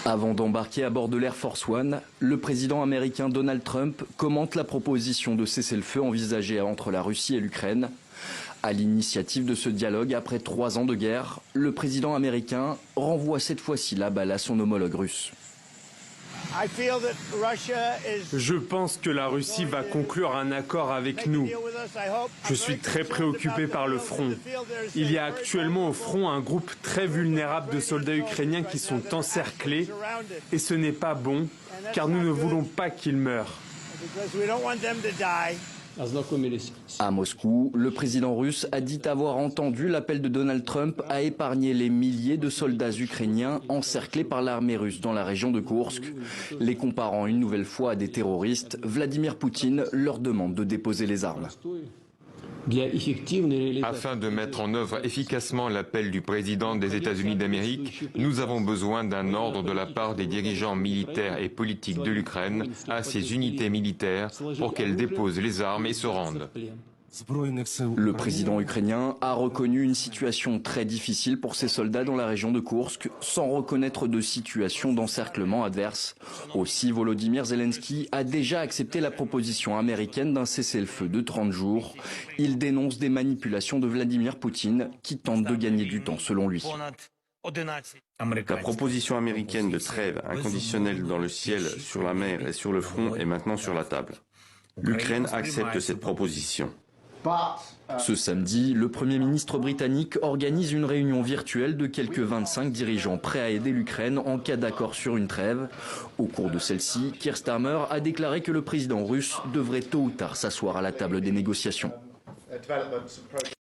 Avant d'embarquer à bord de l'Air Force One, le président américain Donald Trump commente la proposition de cessez-le-feu envisagée entre la Russie et l'Ukraine. À l'initiative de ce dialogue, après 3 ans de guerre, le président américain renvoie cette fois-ci la balle à son homologue russe. Je pense que la Russie va conclure un accord avec nous. Je suis très préoccupé par le front. Il y a actuellement au front un groupe très vulnérable de soldats ukrainiens qui sont encerclés et ce n'est pas bon car nous ne voulons pas qu'ils meurent. À Moscou, le président russe a dit avoir entendu l'appel de Donald Trump à épargner les milliers de soldats ukrainiens encerclés par l'armée russe dans la région de Koursk. Les comparant une nouvelle fois à des terroristes, Vladimir Poutine leur demande de déposer les armes. Afin de mettre en œuvre efficacement l'appel du président des États-Unis d'Amérique, nous avons besoin d'un ordre de la part des dirigeants militaires et politiques de l'Ukraine à ces unités militaires pour qu'elles déposent les armes et se rendent. Le président ukrainien a reconnu une situation très difficile pour ses soldats dans la région de Koursk, sans reconnaître de situation d'encerclement adverse. Aussi, Volodymyr Zelensky a déjà accepté la proposition américaine d'un cessez-le-feu de 30 jours. Il dénonce des manipulations de Vladimir Poutine qui tente de gagner du temps selon lui. La proposition américaine de trêve inconditionnelle dans le ciel, sur la mer et sur le front est maintenant sur la table. L'Ukraine accepte cette proposition. Ce samedi, le Premier ministre britannique organise une réunion virtuelle de quelques 25 dirigeants prêts à aider l'Ukraine en cas d'accord sur une trêve. Au cours de celle-ci, Keir Starmer a déclaré que le président russe devrait tôt ou tard s'asseoir à la table des négociations.